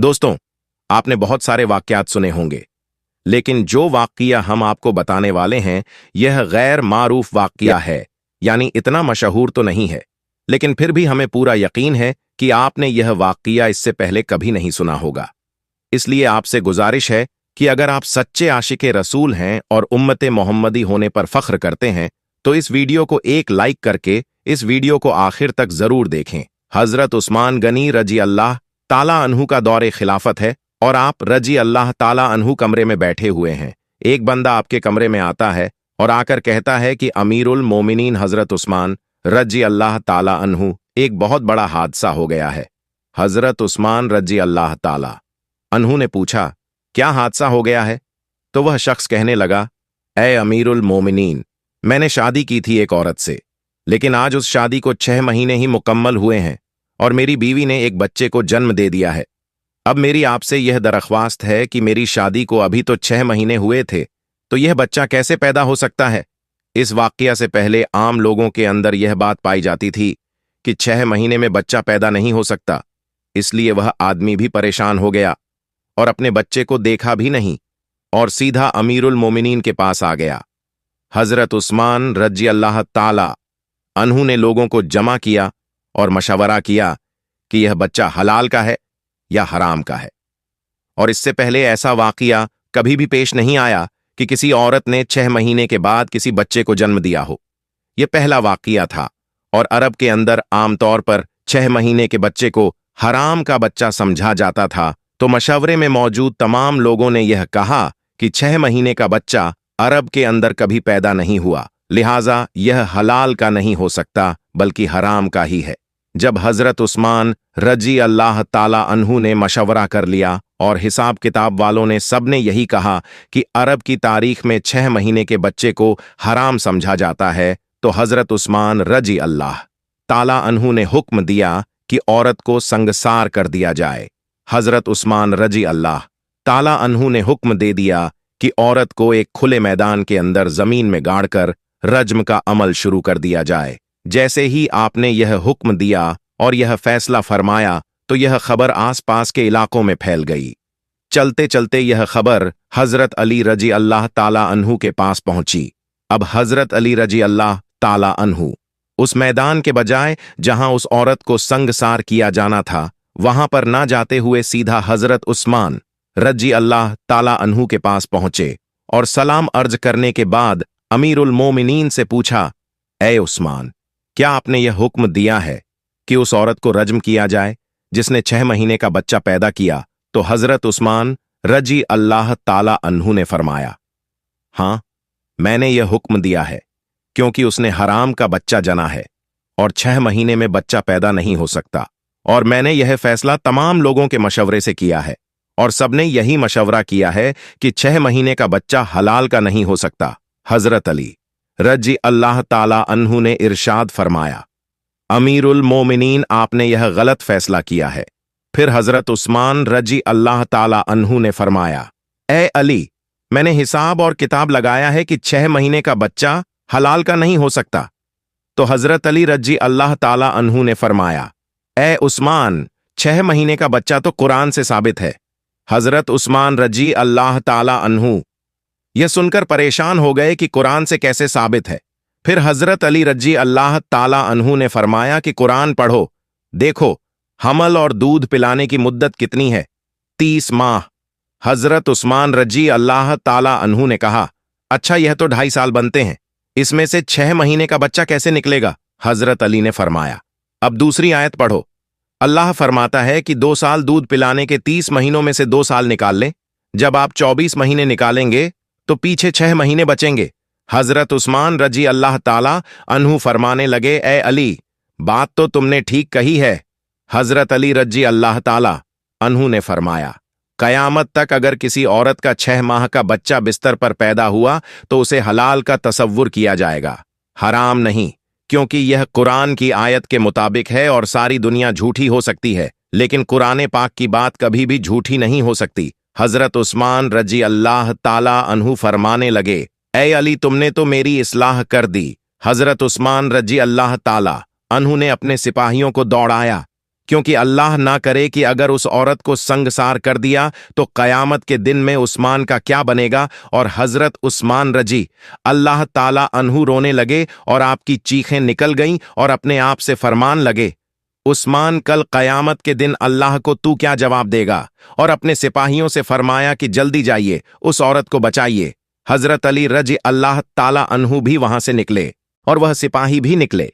दोस्तों, आपने बहुत सारे वाकयात सुने होंगे, लेकिन जो वाकया हम आपको बताने वाले हैं यह गैर मारूफ वाकया है। यानी इतना मशहूर तो नहीं है, लेकिन फिर भी हमें पूरा यकीन है कि आपने यह वाकया इससे पहले कभी नहीं सुना होगा। इसलिए आपसे गुजारिश है कि अगर आप सच्चे आशिके रसूल हैं और उम्मते मोहम्मदी होने पर फख्र करते हैं तो इस वीडियो को एक लाइक करके इस वीडियो को आखिर तक जरूर देखें। हजरत उस्मान गनी रजी अल्लाह ताला अन्हु का दौरे खिलाफत है और आप रजी अल्लाह ताला अन्हु कमरे में बैठे हुए हैं। एक बंदा आपके कमरे में आता है और आकर कहता है कि अमीरुल मोमिनीन हजरत उस्मान रजी अल्लाह ताला अन्हु, एक बहुत बड़ा हादसा हो गया है। हजरत उस्मान रजी अल्लाह ताला अन्हु ने पूछा, क्या हादसा हो गया है? तो वह शख्स कहने लगा, ए अमीरुल मोमिनीन, मैंने शादी की थी एक औरत से, लेकिन आज उस शादी को 6 महीने ही मुकम्मल हुए हैं और मेरी बीवी ने एक बच्चे को जन्म दे दिया है। अब मेरी आपसे यह दरख्वास्त है कि मेरी शादी को अभी तो 6 महीने हुए थे, तो यह बच्चा कैसे पैदा हो सकता है? इस वाकया से पहले आम लोगों के अंदर यह बात पाई जाती थी कि 6 महीने में बच्चा पैदा नहीं हो सकता, इसलिए वह आदमी भी परेशान हो गया और अपने बच्चे को देखा भी नहीं और सीधा अमीरुल मोमिनीन के पास आ गया। हजरत उस्मान रजी अल्लाह ताला अन्हु ने लोगों को जमा किया और मशवरा किया कि यह बच्चा हलाल का है या हराम का है। और इससे पहले ऐसा वाकया कभी भी पेश नहीं आया कि किसी औरत ने 6 महीने के बाद किसी बच्चे को जन्म दिया हो। यह पहला वाकया था और अरब के अंदर आमतौर पर 6 महीने के बच्चे को हराम का बच्चा समझा जाता था। तो मशवरे में मौजूद तमाम लोगों ने यह कहा कि 6 महीने का बच्चा अरब के अंदर कभी पैदा नहीं हुआ, लिहाजा यह हलाल का नहीं हो सकता बल्कि हराम का ही है। जब हजरत उस्मान रजी अल्लाह ताला अन्हु ने मशवरा कर लिया और हिसाब किताब वालों ने सबने यही कहा कि अरब की तारीख में 6 महीने के बच्चे को हराम समझा जाता है, तो हजरत उस्मान रजी अल्लाह ताला अन्हु ने हुक्म दिया कि औरत को संगसार कर दिया जाए। हजरत उस्मान रजी अल्लाह ताला अन्हु ने हुक्म दे दिया कि औरत को एक खुले मैदान के अंदर जमीन में गाड़कर रज्म का अमल शुरू कर दिया जाए। जैसे ही आपने यह हुक्म दिया और यह फैसला फरमाया तो यह खबर आसपास के इलाकों में फैल गई। चलते चलते यह खबर हजरत अली रजी अल्लाह ताला अन्हु के पास पहुंची। अब हजरत अली रजी अल्लाह ताला अन्हु उस मैदान के बजाय जहां उस औरत को संगसार किया जाना था वहां पर ना जाते हुए सीधा हजरत उस्मान रजी अल्लाह ताला अन्हु के पास पहुंचे और सलाम अर्ज करने के बाद अमीरुल मोमिनीन से पूछा, ए उस्मान, क्या आपने यह हुक्म दिया है कि उस औरत को रज्म किया जाए जिसने 6 महीने का बच्चा पैदा किया? तो हजरत उस्मान रजी अल्लाह ताला अन्हु ने फरमाया, हां, मैंने यह हुक्म दिया है क्योंकि उसने हराम का बच्चा जना है और 6 महीने में बच्चा पैदा नहीं हो सकता। और मैंने यह फैसला तमाम लोगों के मशवरे से किया है और सबने यही मशवरा किया है कि 6 महीने का बच्चा हलाल का नहीं हो सकता। हजरत अली रजी अल्लाह ताला अन्हु ने इरशाद फरमाया, अमीरुल मोमिनीन, आपने यह गलत फैसला किया है। फिर हजरत उस्मान रजी अल्लाह ताला अन्हु ने फरमाया, ए अली, मैंने हिसाब और किताब लगाया है कि 6 महीने का बच्चा हलाल का नहीं हो सकता। तो हजरत अली रजी अल्लाह ताला अन्हु ने फरमाया, ए उस्मान, 6 महीने का बच्चा तो कुरान से साबित है। हजरत उस्मान रजी अल्लाह ताला अन्हु यह सुनकर परेशान हो गए कि कुरान से कैसे साबित है। फिर हजरत अली रजी अल्लाह ताला अन्हु ने फरमाया कि कुरान पढ़ो, देखो हमल और दूध पिलाने की मुद्दत कितनी है, 30 माह। हजरत उस्मान रजी अल्लाह ताला अन्हु ने कहा, अच्छा, यह तो 2.5 साल बनते हैं, इसमें से 6 महीने का बच्चा कैसे निकलेगा? हजरत अली ने फरमाया, अब दूसरी आयत पढ़ो। अल्लाह फरमाता है कि 2 साल दूध पिलाने के 30 महीनों में से 2 साल निकाल लें। जब आप 24 महीने निकालेंगे तो पीछे 6 महीने बचेंगे। हजरत उस्मान रजी अल्लाह ताला अन्हु फरमाने लगे, ए अली, बात तो तुमने ठीक कही है। हजरत अली रजी अल्लाह ताला अन्हु ने फरमाया, कयामत तक अगर किसी औरत का 6 माह का बच्चा बिस्तर पर पैदा हुआ तो उसे हलाल का तसव्वुर किया जाएगा, हराम नहीं, क्योंकि यह कुरान की आयत के मुताबिक है और सारी दुनिया झूठी हो सकती है लेकिन कुरान पाक की बात कभी भी झूठी नहीं हो सकती। हजरत उस्मान रजी अल्लाह ताला अन्हु फरमाने लगे, ए अली, तुमने तो मेरी इस्लाह कर दी। हजरत उस्मान रजी अल्लाह ताला अन्हु ने अपने सिपाहियों को दौड़ाया क्योंकि अल्लाह ना करे कि अगर उस औरत को संगसार कर दिया तो कयामत के दिन में उस्मान का क्या बनेगा। और हजरत उस्मान रजी अल्लाह ताला अन्हु रोने लगे और आपकी चीखें निकल गईं और अपने आप से फरमान लगे, उस्मान, कल कयामत के दिन अल्लाह को तू क्या जवाब देगा। और अपने सिपाहियों से फरमाया कि जल्दी जाइए, उस औरत को बचाइए। हजरत अली रजी अल्लाह ताला अन्हु भी वहां से निकले और वह सिपाही भी निकले।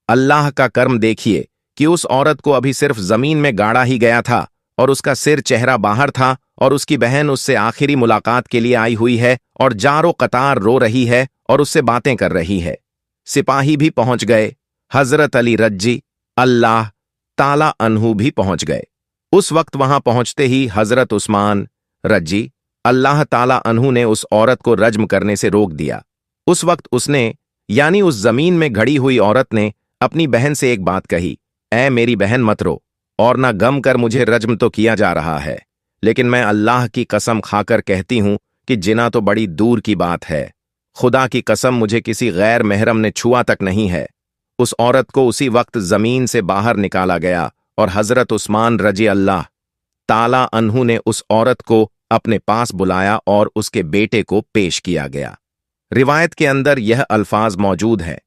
अल्लाह का कर्म देखिए कि उस औरत को अभी सिर्फ जमीन में गाड़ा ही गया था और उसका सिर चेहरा बाहर था और उसकी बहन उससे आखिरी मुलाकात के लिए आई हुई है और जारो कतार रो रही है और उससे बातें कर रही है। सिपाही भी पहुंच गए, हजरत अली रज्जी अल्लाह ताला अन्हु भी पहुंच गए। उस वक्त वहां पहुंचते ही हजरत उस्मान रज्जी अल्लाह ताला अन्हु ने उस औरत को रज्म करने से रोक दिया। उस वक्त उसने, यानी उस जमीन में घड़ी हुई औरत ने अपनी बहन से एक बात कही, ऐ मेरी बहन मत रो और ना गम कर, मुझे रज्म तो किया जा रहा है, लेकिन मैं अल्लाह की कसम खाकर कहती हूं कि जिना तो बड़ी दूर की बात है। खुदा की कसम, मुझे किसी गैर महरम ने छुआ तक नहीं है। उस औरत को उसी वक्त जमीन से बाहर निकाला गया और हजरत उस्मान रजी अल्लाह ताला अन्हु ने उस औरत को अपने पास बुलाया और उसके बेटे को पेश किया गया। रिवायत के अंदर यह अल्फाज मौजूद है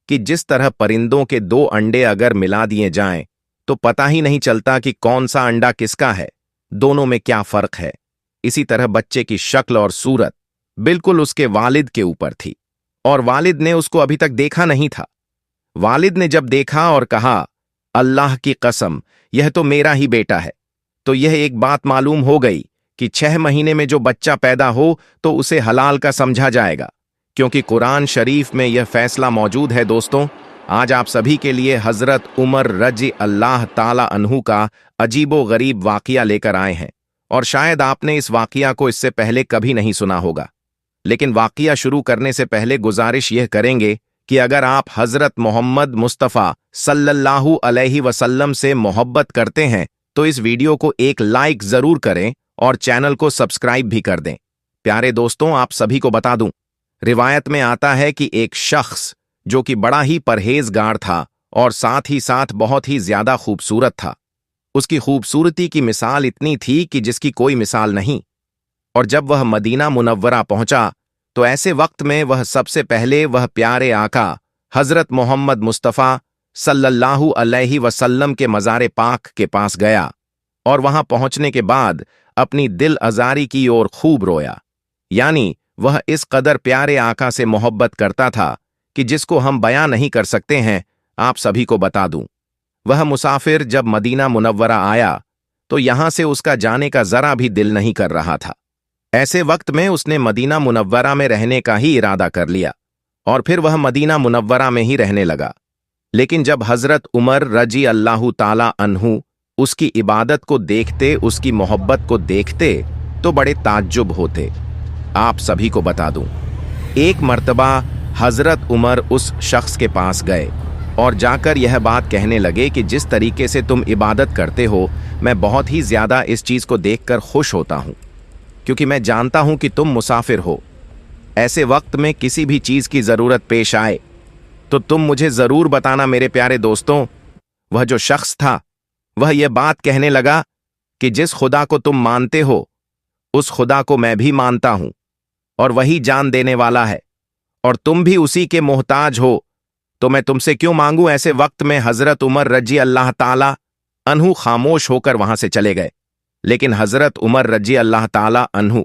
कि जिस तरह परिंदों के दो अंडे अगर मिला दिए जाएं तो पता ही नहीं चलता कि कौन सा अंडा किसका है, दोनों में क्या फर्क है, इसी तरह बच्चे की शक्ल और सूरत बिल्कुल उसके वालिद के ऊपर थी और वालिद ने उसको अभी तक देखा नहीं था। वालिद ने जब देखा और कहा, अल्लाह की कसम, यह तो मेरा ही बेटा है, तो यह एक बात मालूम हो गई कि 6 महीने में जो बच्चा पैदा हो तो उसे हलाल का समझा जाएगा, क्योंकि कुरान शरीफ में यह फैसला मौजूद है। दोस्तों, आज आप सभी के लिए हजरत उमर रजी अल्लाह ताला अन्हु का अजीबो गरीब वाकिया लेकर आए हैं और शायद आपने इस वाकिया को इससे पहले कभी नहीं सुना होगा। लेकिन वाकिया शुरू करने से पहले गुजारिश यह करेंगे कि अगर आप हजरत मोहम्मद मुस्तफ़ा सल्लल्लाहु अलैहि वसल्लम से मोहब्बत करते हैं तो इस वीडियो को एक लाइक जरूर करें और चैनल को सब्सक्राइब भी कर दें। प्यारे दोस्तों, आप सभी को बता दूं, रिवायत में आता है कि एक शख्स जो कि बड़ा ही परहेजगार था और साथ ही साथ बहुत ही ज्यादा खूबसूरत था, उसकी खूबसूरती की मिसाल इतनी थी कि जिसकी कोई मिसाल नहीं। और जब वह मदीना मुनव्वरा पहुंचा तो ऐसे वक्त में वह सबसे पहले वह प्यारे आका हजरत मोहम्मद मुस्तफ़ा सल्लल्लाहु अलैहि वसल्लम के मज़ार पाक के पास गया और वहां पहुंचने के बाद अपनी दिल अजारी की ओर खूब रोया। यानी वह इस कदर प्यारे आका से मोहब्बत करता था कि जिसको हम बयां नहीं कर सकते हैं। आप सभी को बता दूं, वह मुसाफिर जब मदीना मुनव्वरा आया तो यहां से उसका जाने का जरा भी दिल नहीं कर रहा था। ऐसे वक्त में उसने मदीना मुनव्वरा में रहने का ही इरादा कर लिया और फिर वह मदीना मुनव्वरा में ही रहने लगा। लेकिन जब हजरत उमर रजी अल्लाह ताला अन्हु उसकी इबादत को देखते, उसकी मोहब्बत को देखते तो बड़े ताज्जुब होते। आप सभी को बता दूं, एक मर्तबा हजरत उमर उस शख्स के पास गए और जाकर यह बात कहने लगे कि जिस तरीके से तुम इबादत करते हो, मैं बहुत ही ज्यादा इस चीज को देखकर खुश होता हूं, क्योंकि मैं जानता हूं कि तुम मुसाफिर हो। ऐसे वक्त में किसी भी चीज की जरूरत पेश आए तो तुम मुझे जरूर बताना। मेरे प्यारे दोस्तों, वह जो शख्स था वह यह बात कहने लगा कि जिस खुदा को तुम मानते हो उस खुदा को मैं भी मानता हूं और वही जान देने वाला है और तुम भी उसी के मोहताज हो, तो मैं तुमसे क्यों मांगूं। ऐसे वक्त में हजरत उमर रजी अल्लाह ताला अन्हु खामोश होकर वहां से चले गए। लेकिन हजरत उमर रजी अल्लाह ताला अन्हु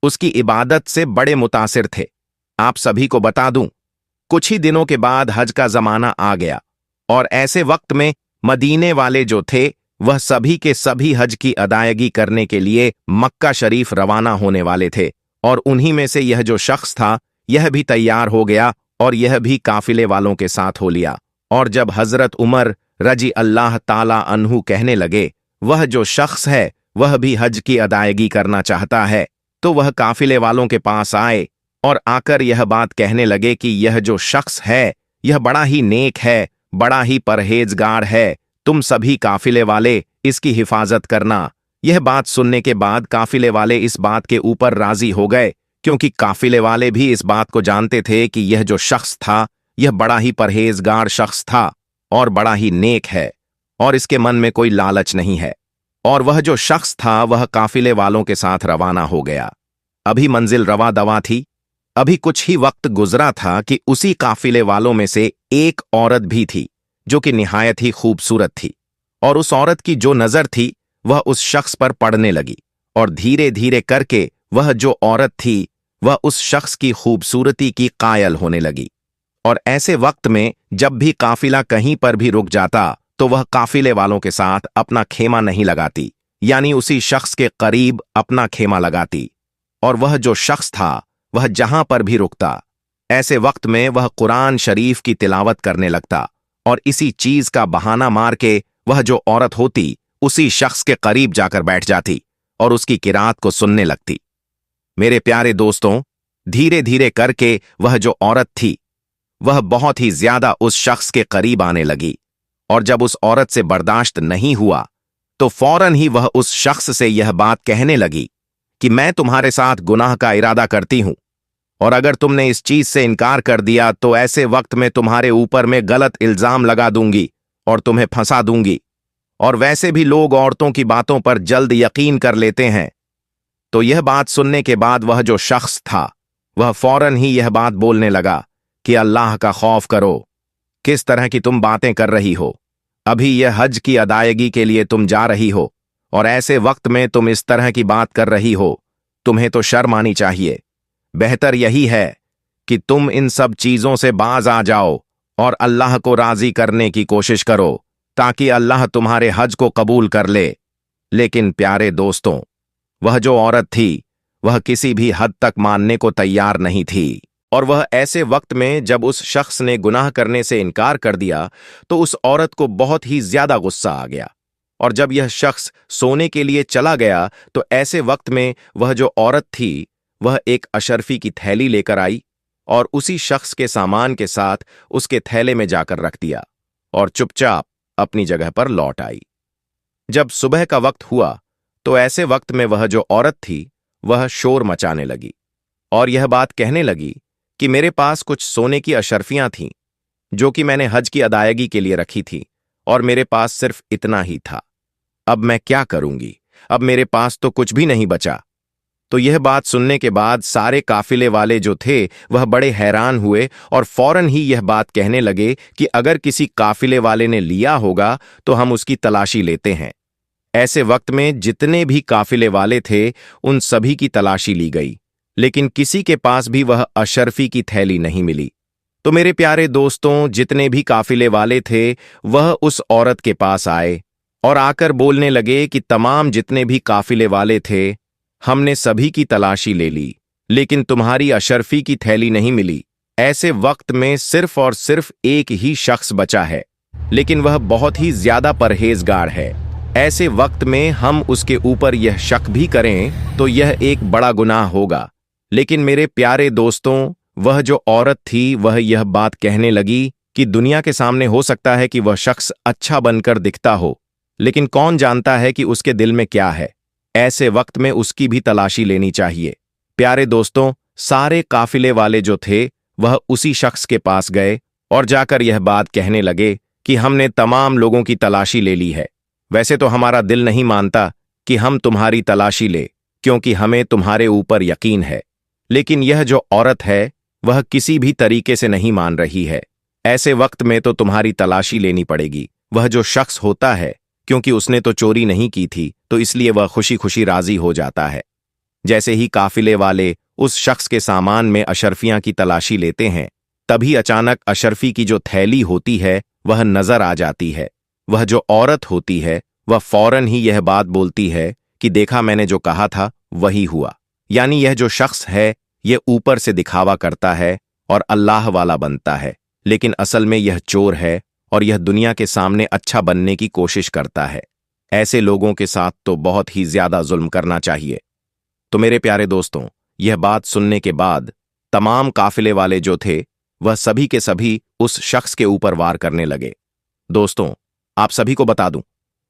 उसकी इबादत से बड़े मुतासिर थे। आप सभी को बता दूं, कुछ ही दिनों के बाद हज का जमाना आ गया और ऐसे वक्त में मदीने वाले जो थे वह सभी के सभी हज की अदायगी करने के लिए मक्का शरीफ रवाना होने वाले थे और उन्हीं में से यह जो शख्स था यह भी तैयार हो गया और यह भी काफिले वालों के साथ हो लिया। और जब हजरत उमर रजी अल्लाह ताला अन्हु कहने लगे वह जो शख्स है वह भी हज की अदायगी करना चाहता है, तो वह काफिले वालों के पास आए और आकर यह बात कहने लगे कि यह जो शख्स है यह बड़ा ही नेक है, बड़ा ही परहेजगार है, तुम सभी काफिले वाले इसकी हिफाजत करना। यह बात सुनने के बाद काफिले वाले इस बात के ऊपर राजी हो गए, क्योंकि काफिले वाले भी इस बात को जानते थे कि यह जो शख्स था यह बड़ा ही परहेजगार शख्स था और बड़ा ही नेक है और इसके मन में कोई लालच नहीं है। और वह जो शख्स था वह काफिले वालों के साथ रवाना हो गया। अभी मंजिल रवा दवा थी। अभी कुछ ही वक्त गुजरा था कि उसी काफिले वालों में से एक औरत भी थी जो कि निहायत ही खूबसूरत थी। और उस औरत की जो नजर थी वह उस शख्स पर पड़ने लगी, और धीरे धीरे करके वह जो औरत थी वह उस शख्स की खूबसूरती की कायल होने लगी। और ऐसे वक्त में जब भी काफिला कहीं पर भी रुक जाता तो वह काफिले वालों के साथ अपना खेमा नहीं लगाती, यानी उसी शख्स के करीब अपना खेमा लगाती। और वह जो शख्स था वह जहां पर भी रुकता, ऐसे वक्त में वह कुरान शरीफ की तिलावत करने लगता, और इसी चीज का बहाना मार के वह जो औरत होती उसी शख्स के करीब जाकर बैठ जाती और उसकी किरात को सुनने लगती। मेरे प्यारे दोस्तों, धीरे धीरे करके वह जो औरत थी वह बहुत ही ज्यादा उस शख्स के करीब आने लगी, और जब उस औरत से बर्दाश्त नहीं हुआ तो फौरन ही वह उस शख्स से यह बात कहने लगी कि मैं तुम्हारे साथ गुनाह का इरादा करती हूं, और अगर तुमने इस चीज से इनकार कर दिया तो ऐसे वक्त में तुम्हारे ऊपर में गलत इल्जाम लगा दूंगी और तुम्हें फंसा दूंगी। और वैसे भी लोग औरतों की बातों पर जल्द यकीन कर लेते हैं। तो यह बात सुनने के बाद वह जो शख्स था वह फौरन ही यह बात बोलने लगा कि अल्लाह का खौफ करो, किस तरह की तुम बातें कर रही हो। अभी यह हज की अदायगी के लिए तुम जा रही हो, और ऐसे वक्त में तुम इस तरह की बात कर रही हो। तुम्हें तो शर्म आनी चाहिए। बेहतर यही है कि तुम इन सब चीजों से बाज आ जाओ और अल्लाह को राजी करने की कोशिश करो, ताकि अल्लाह तुम्हारे हज को कबूल कर ले। लेकिन प्यारे दोस्तों, वह जो औरत थी वह किसी भी हद तक मानने को तैयार नहीं थी। और वह ऐसे वक्त में जब उस शख्स ने गुनाह करने से इनकार कर दिया तो उस औरत को बहुत ही ज्यादा गुस्सा आ गया। और जब यह शख्स सोने के लिए चला गया तो ऐसे वक्त में वह जो औरत थी वह एक अशर्फी की थैली लेकर आई और उसी शख्स के सामान के साथ उसके थैले में जाकर रख दिया और चुपचाप अपनी जगह पर लौट आई। जब सुबह का वक्त हुआ तो ऐसे वक्त में वह जो औरत थी वह शोर मचाने लगी और यह बात कहने लगी कि मेरे पास कुछ सोने की अशर्फियां थीं जो कि मैंने हज की अदायगी के लिए रखी थी, और मेरे पास सिर्फ इतना ही था। अब मैं क्या करूंगी? अब मेरे पास तो कुछ भी नहीं बचा। तो यह बात सुनने के बाद सारे काफिले वाले जो थे वह बड़े हैरान हुए और फौरन ही यह बात कहने लगे कि अगर किसी काफिले वाले ने लिया होगा तो हम उसकी तलाशी लेते हैं। ऐसे वक्त में जितने भी काफिले वाले थे उन सभी की तलाशी ली गई, लेकिन किसी के पास भी वह अशर्फी की थैली नहीं मिली। तो मेरे प्यारे दोस्तों, जितने भी काफिले वाले थे वह उस औरत के पास आए और आकर बोलने लगे कि तमाम जितने भी काफिले वाले थे हमने सभी की तलाशी ले ली, लेकिन तुम्हारी अशर्फी की थैली नहीं मिली। ऐसे वक्त में सिर्फ और सिर्फ एक ही शख्स बचा है, लेकिन वह बहुत ही ज्यादा परहेजगार है। ऐसे वक्त में हम उसके ऊपर यह शक भी करें तो यह एक बड़ा गुनाह होगा। लेकिन मेरे प्यारे दोस्तों, वह जो औरत थी वह यह बात कहने लगी कि दुनिया के सामने हो सकता है कि वह शख्स अच्छा बनकर दिखता हो, लेकिन कौन जानता है कि उसके दिल में क्या है। ऐसे वक्त में उसकी भी तलाशी लेनी चाहिए। प्यारे दोस्तों, सारे काफिले वाले जो थे वह उसी शख्स के पास गए और जाकर यह बात कहने लगे कि हमने तमाम लोगों की तलाशी ले ली है। वैसे तो हमारा दिल नहीं मानता कि हम तुम्हारी तलाशी ले, क्योंकि हमें तुम्हारे ऊपर यकीन है, लेकिन यह जो औरत है वह किसी भी तरीके से नहीं मान रही है। ऐसे वक्त में तो तुम्हारी तलाशी लेनी पड़ेगी। वह जो शख्स होता है, क्योंकि उसने तो चोरी नहीं की थी तो इसलिए वह खुशी खुशी राजी हो जाता है। जैसे ही काफिले वाले उस शख्स के सामान में अशर्फियां की तलाशी लेते हैं, तभी अचानक अशर्फी की जो थैली होती है वह नजर आ जाती है। वह जो औरत होती है वह फौरन ही यह बात बोलती है कि देखा, मैंने जो कहा था वही हुआ। यानी यह जो शख्स है यह ऊपर से दिखावा करता है और अल्लाह वाला बनता है, लेकिन असल में यह चोर है और यह दुनिया के सामने अच्छा बनने की कोशिश करता है। ऐसे लोगों के साथ तो बहुत ही ज्यादा जुल्म करना चाहिए। तो मेरे प्यारे दोस्तों, यह बात सुनने के बाद तमाम काफिले वाले जो थे वह सभी के सभी उस शख्स के ऊपर वार करने लगे। दोस्तों, आप सभी को बता दूं,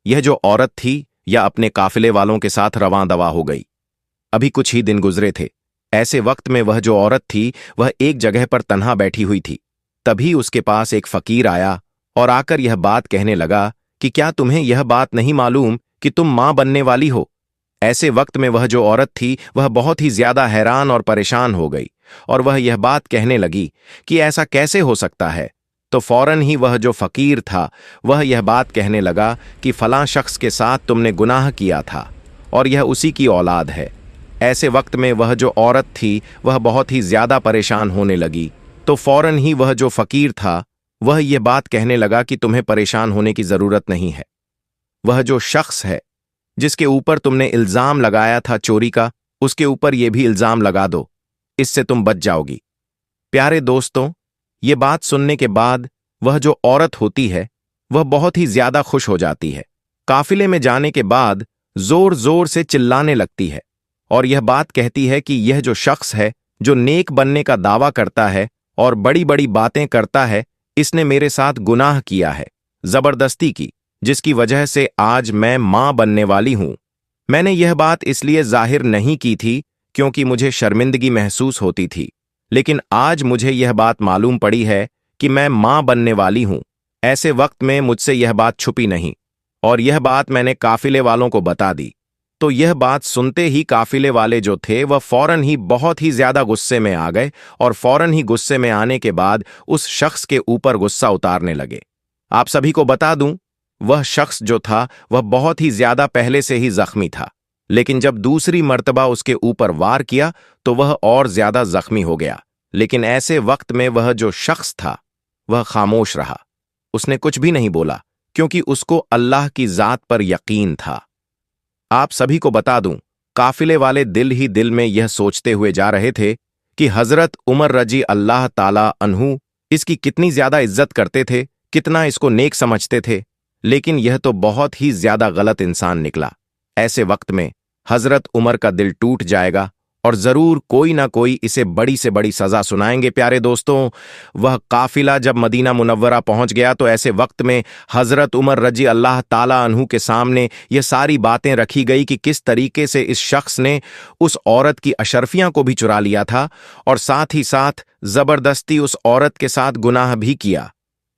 यह जो औरत थी यह अपने काफिले वालों के साथ रवां दवा हो गई। अभी कुछ ही दिन गुजरे थे। ऐसे वक्त में वह जो औरत थी वह एक जगह पर तन्हा बैठी हुई थी। तभी उसके पास एक फकीर आया और आकर यह बात कहने लगा कि क्या तुम्हें यह बात नहीं मालूम कि तुम मां बनने वाली हो? ऐसे वक्त में वह जो औरत थी वह बहुत ही ज्यादा हैरान और परेशान हो गई और वह यह बात कहने लगी कि ऐसा कैसे हो सकता है। तो फौरन ही वह जो फकीर था वह यह बात कहने लगा कि फलां शख्स के साथ तुमने गुनाह किया था और यह उसी की औलाद है। ऐसे वक्त में वह जो औरत थी वह बहुत ही ज्यादा परेशान होने लगी। तो फौरन ही वह जो फकीर था वह यह बात कहने लगा कि तुम्हें परेशान होने की जरूरत नहीं है। वह जो शख्स है जिसके ऊपर तुमने इल्जाम लगाया था चोरी का, उसके ऊपर यह भी इल्जाम लगा दो, इससे तुम बच जाओगी। प्यारे दोस्तों, ये बात सुनने के बाद वह जो औरत होती है वह बहुत ही ज्यादा खुश हो जाती है। काफिले में जाने के बाद जोर जोर से चिल्लाने लगती है और यह बात कहती है कि यह जो शख्स है जो नेक बनने का दावा करता है और बड़ी बड़ी बातें करता है, इसने मेरे साथ गुनाह किया है, जबरदस्ती की, जिसकी वजह से आज मैं मां बनने वाली हूं। मैंने यह बात इसलिए जाहिर नहीं की थी क्योंकि मुझे शर्मिंदगी महसूस होती थी, लेकिन आज मुझे यह बात मालूम पड़ी है कि मैं मां बनने वाली हूं। ऐसे वक्त में मुझसे यह बात छुपी नहीं और यह बात मैंने काफिले वालों को बता दी। तो यह बात सुनते ही काफिले वाले जो थे वह फौरन ही बहुत ही ज्यादा गुस्से में आ गए और फौरन ही गुस्से में आने के बाद उस शख्स के ऊपर गुस्सा उतारने लगे। आप सभी को बता दूं, वह शख्स जो था वह बहुत ही ज्यादा पहले से ही जख्मी था, लेकिन जब दूसरी मर्तबा उसके ऊपर वार किया तो वह और ज्यादा जख्मी हो गया। लेकिन ऐसे वक्त में वह जो शख्स था वह खामोश रहा, उसने कुछ भी नहीं बोला क्योंकि उसको अल्लाह की जात पर यकीन था। आप सभी को बता दूं, काफिले वाले दिल ही दिल में यह सोचते हुए जा रहे थे कि हजरत उमर रजी अल्लाह ताला अन्हु इसकी कितनी ज्यादा इज्जत करते थे, कितना इसको नेक समझते थे, लेकिन यह तो बहुत ही ज्यादा गलत इंसान निकला। ऐसे वक्त में हजरत उमर का दिल टूट जाएगा और जरूर कोई ना कोई इसे बड़ी से बड़ी सजा सुनाएंगे। प्यारे दोस्तों, वह काफिला जब मदीना मुनव्वरा पहुंच गया तो ऐसे वक्त में हजरत उमर रजी अल्लाह ताला अन्हु के सामने ये सारी बातें रखी गई कि किस तरीके से इस शख्स ने उस औरत की अशरफियां को भी चुरा लिया था और साथ ही साथ जबरदस्ती उस औरत के साथ गुनाह भी किया।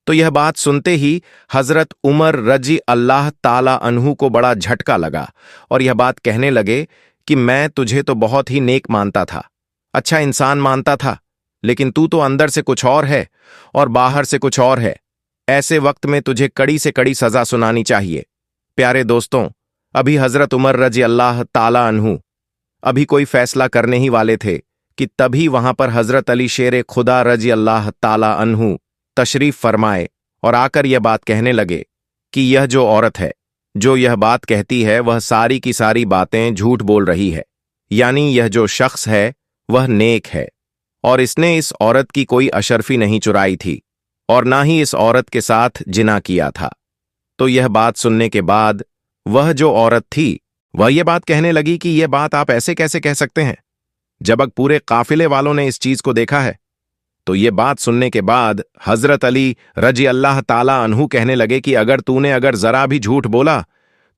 तो यह बात सुनते ही हजरत उमर रजी अल्लाह ताला अन्हु को बड़ा झटका लगा और यह बात कहने लगे कि मैं तुझे तो बहुत ही नेक मानता था, अच्छा इंसान मानता था, लेकिन तू तो अंदर से कुछ और है और बाहर से कुछ और है। ऐसे वक्त में तुझे कड़ी से कड़ी सजा सुनानी चाहिए। प्यारे दोस्तों, अभी हजरत उमर रजी अल्लाह ताला अन्हु अभी कोई फैसला करने ही वाले थे कि तभी वहां पर हजरत अली शेर खुदा रजी अल्लाह ताला अन्हु तशरीफ फरमाए और आकर यह बात कहने लगे कि यह जो औरत है जो यह बात कहती है वह सारी की सारी बातें झूठ बोल रही है, यानी यह जो शख्स है वह नेक है और इसने इस औरत की कोई अशरफी नहीं चुराई थी और ना ही इस औरत के साथ जिना किया था। तो यह बात सुनने के बाद वह जो औरत थी वह यह बात कहने लगी कि यह बात आप ऐसे कैसे कह सकते हैं जब पूरे काफिले वालों ने इस चीज को देखा है। तो ये बात सुनने के बाद हजरत अली रजी अल्लाह ताला अन्हु कहने लगे कि अगर जरा भी झूठ बोला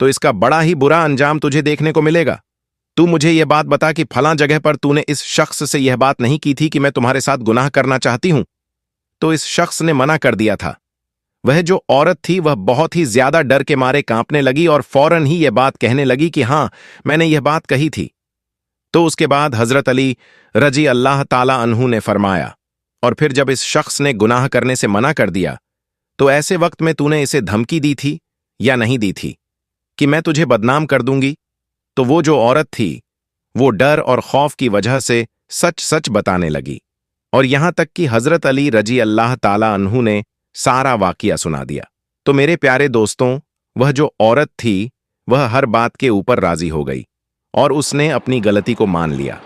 तो इसका बड़ा ही बुरा अंजाम तुझे देखने को मिलेगा। तू मुझे यह बात बता कि फलां जगह पर तूने इस शख्स से यह बात नहीं की थी कि मैं तुम्हारे साथ गुनाह करना चाहती हूं? तो इस शख्स ने मना कर दिया था। वह जो औरत थी वह बहुत ही ज्यादा डर के मारे कांपने लगी और फौरन ही यह बात कहने लगी कि हां, मैंने यह बात कही थी। तो उसके बाद हजरत अली रजी अल्लाह ताला अन्हु ने फरमाया, और फिर जब इस शख्स ने गुनाह करने से मना कर दिया तो ऐसे वक्त में तूने इसे धमकी दी थी या नहीं दी थी कि मैं तुझे बदनाम कर दूंगी? तो वो जो औरत थी वो डर और खौफ की वजह से सच सच बताने लगी और यहां तक कि हजरत अली रजी अल्लाह ताला अन्हु ने सारा वाकिया सुना दिया। तो मेरे प्यारे दोस्तों, वह जो औरत थी वह हर बात के ऊपर राजी हो गई और उसने अपनी गलती को मान लिया।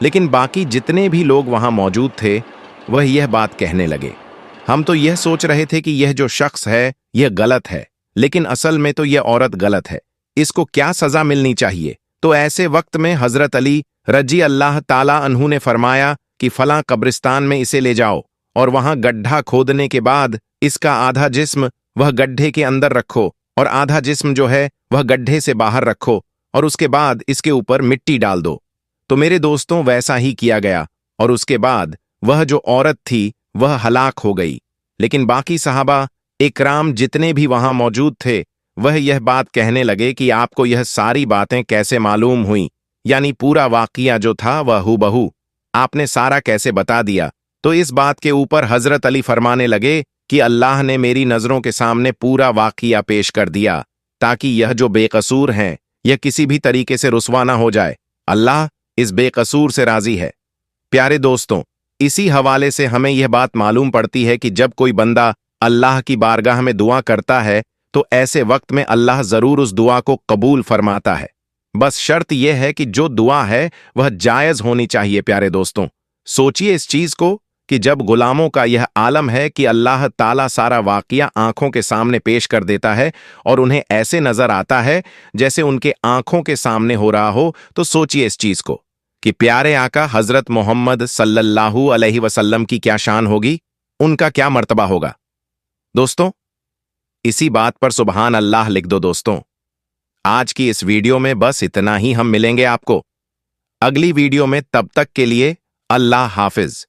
लेकिन बाकी जितने भी लोग वहां मौजूद थे वह यह बात कहने लगे, हम तो यह सोच रहे थे कि यह जो शख्स है यह गलत है, लेकिन असल में तो यह औरत गलत है, इसको क्या सजा मिलनी चाहिए? तो ऐसे वक्त में हजरत अली रजी अल्लाह ताला अन्हु ने फरमाया कि फलां कब्रिस्तान में इसे ले जाओ और वहां गड्ढा खोदने के बाद इसका आधा जिस्म वह गड्ढे के अंदर रखो और आधा जिस्म जो है वह गड्ढे से बाहर रखो और उसके बाद इसके ऊपर मिट्टी डाल दो। तो मेरे दोस्तों, वैसा ही किया गया और उसके बाद वह जो औरत थी वह हलाक हो गई। लेकिन बाकी सहाबा इकराम जितने भी वहां मौजूद थे वह यह बात कहने लगे कि आपको यह सारी बातें कैसे मालूम हुई, यानी पूरा वाकया जो था वह हूबहू आपने सारा कैसे बता दिया। तो इस बात के ऊपर हजरत अली फरमाने लगे कि अल्लाह ने मेरी नजरों के सामने पूरा वाकया पेश कर दिया ताकि यह जो बेकसूर हैं यह किसी भी तरीके से रुस्वा ना हो जाए। अल्लाह इस बेकसूर से राजी है। प्यारे दोस्तों, इसी हवाले से हमें यह बात मालूम पड़ती है कि जब कोई बंदा अल्लाह की बारगाह में दुआ करता है तो ऐसे वक्त में अल्लाह जरूर उस दुआ को कबूल फरमाता है। बस शर्त यह है कि जो दुआ है वह जायज होनी चाहिए। प्यारे दोस्तों, सोचिए इस चीज को कि जब गुलामों का यह आलम है कि अल्लाह ताला सारा वाकया आंखों के सामने पेश कर देता है और उन्हें ऐसे नजर आता है जैसे उनके आंखों के सामने हो रहा हो, तो सोचिए इस चीज को कि प्यारे आका हजरत मोहम्मद सल्लल्लाहु अलैहि वसल्लम की क्या शान होगी, उनका क्या मर्तबा होगा। दोस्तों, इसी बात पर सुबहान अल्लाह लिख दो। दोस्तों, आज की इस वीडियो में बस इतना ही। हम मिलेंगे आपको अगली वीडियो में, तब तक के लिए अल्लाह हाफिज।